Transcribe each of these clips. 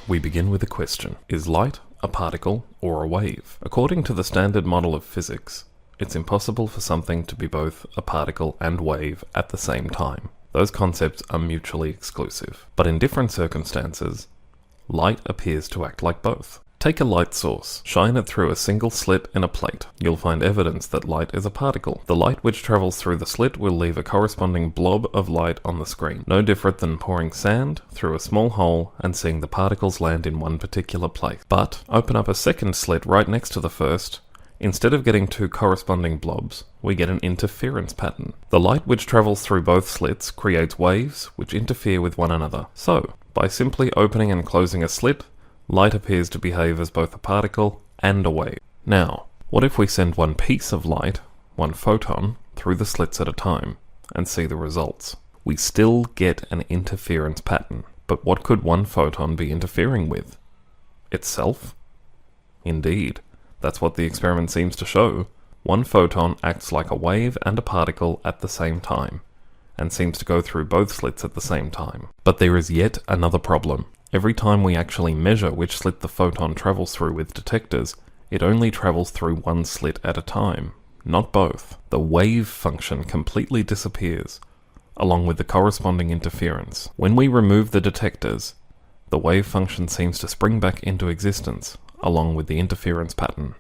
We begin with a question. Is light a particle or a wave? According to the standard model of physics, it's impossible for something to be both a particle and wave at the same time. Those concepts are mutually exclusive. But in different circumstances, light appears to act like both. Take a light source, shine it through a single slit in a plate. You'll find evidence that light is a particle. The light which travels through the slit will leave a corresponding blob of light on the screen, no different than pouring sand through a small hole and seeing the particles land in one particular place. But open up a second slit right next to the first. Instead of getting two corresponding blobs, we get an interference pattern. The light which travels through both slits creates waves which interfere with one another. So, by simply opening and closing a slit, light appears to behave as both a particle and a wave. Now, what if we send one piece of light, one photon, through the slits at a time, and see the results? We still get an interference pattern, but what could one photon be interfering with? Itself? Indeed, that's what the experiment seems to show. One photon acts like a wave and a particle at the same time, and seems to go through both slits at the same time. But there is yet another problem. Every time we actually measure which slit the photon travels through with detectors, it only travels through one slit at a time, not both. The wave function completely disappears, along with the corresponding interference. When we remove the detectors, the wave function seems to spring back into existence, along with the interference pattern.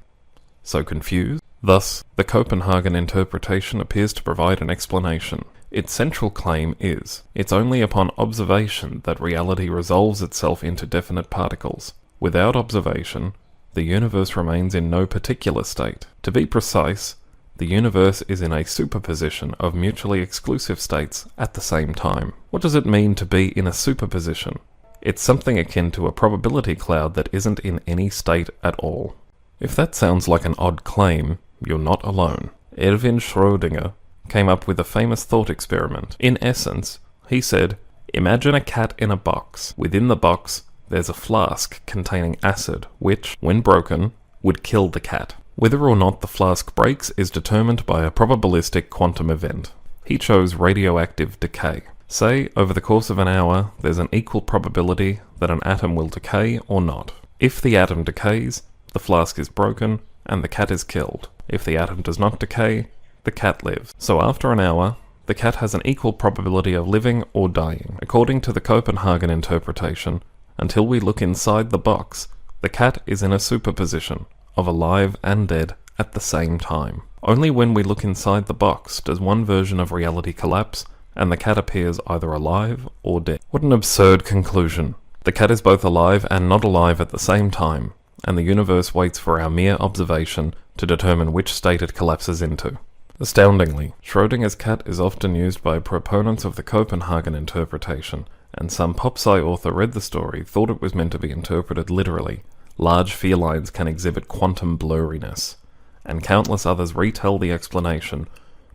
So confused? Thus, the Copenhagen interpretation appears to provide an explanation. Its central claim is, it's only upon observation that reality resolves itself into definite particles. Without observation, the universe remains in no particular state. To be precise, the universe is in a superposition of mutually exclusive states at the same time. What does it mean to be in a superposition? It's something akin to a probability cloud that isn't in any state at all. If that sounds like an odd claim, you're not alone. Erwin Schordinger came up with a famous thought experiment. In essence, he said, imagine a cat in a box. Within the box, there's a flask containing acid, which, when broken, would kill the cat. Whether or not the flask breaks is determined by a probabilistic quantum event. He chose radioactive decay. Say, over the course of an hour, there's an equal probability that an atom will decay or not. If the atom decays, the flask is broken, and the cat is killed. If the atom does not decay, the cat lives. So after an hour, the cat has an equal probability of living or dying. According to the Copenhagen interpretation, until we look inside the box, the cat is in a superposition of alive and dead at the same time. Only when we look inside the box does one version of reality collapse, and the cat appears either alive or dead. What an absurd conclusion. The cat is both alive and not alive at the same time, and the universe waits for our mere observation to determine which state it collapses into. Astoundingly, Schrodinger's cat is often used by proponents of the Copenhagen interpretation, and some pop-sci author read the story, thought it was meant to be interpreted literally. Large felines can exhibit quantum blurriness, and countless others retell the explanation,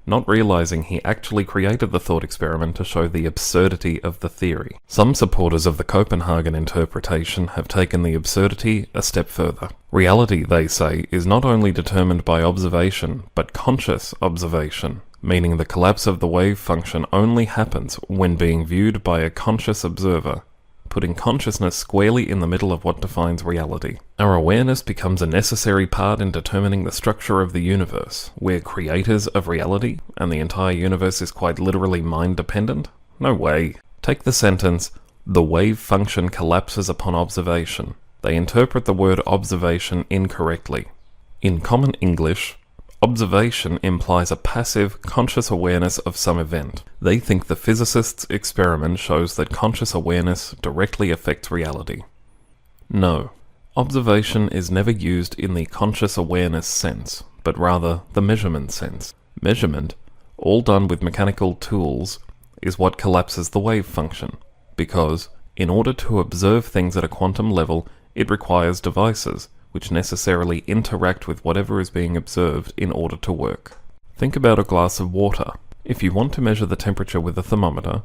not realizing he actually created the thought experiment to show the absurdity of the theory. Some supporters of the Copenhagen interpretation have taken the absurdity a step further. Reality, they say, is not only determined by observation, but conscious observation, meaning the collapse of the wave function only happens when being viewed by a conscious observer, putting consciousness squarely in the middle of what defines reality. Our awareness becomes a necessary part in determining the structure of the universe. We're creators of reality, and the entire universe is quite literally mind-dependent? No way. Take the sentence, the wave function collapses upon observation. They interpret the word observation incorrectly. In common English, observation implies a passive, conscious awareness of some event. They think the physicist's experiment shows that conscious awareness directly affects reality. No, observation is never used in the conscious awareness sense, but rather the measurement sense. Measurement, all done with mechanical tools, is what collapses the wave function, because, in order to observe things at a quantum level, it requires devices, which necessarily interact with whatever is being observed in order to work. Think about a glass of water. If you want to measure the temperature with a thermometer,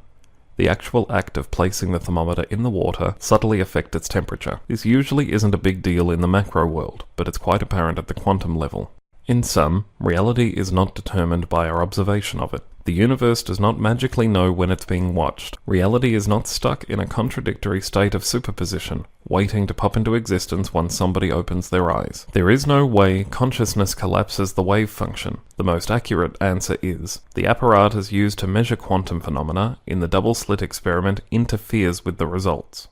the actual act of placing the thermometer in the water subtly affects its temperature. This usually isn't a big deal in the macro world, but it's quite apparent at the quantum level. In sum, reality is not determined by our observation of it. The universe does not magically know when it's being watched. Reality is not stuck in a contradictory state of superposition, waiting to pop into existence once somebody opens their eyes. There is no way consciousness collapses the wave function. The most accurate answer is, the apparatus used to measure quantum phenomena in the double-slit experiment interferes with the results.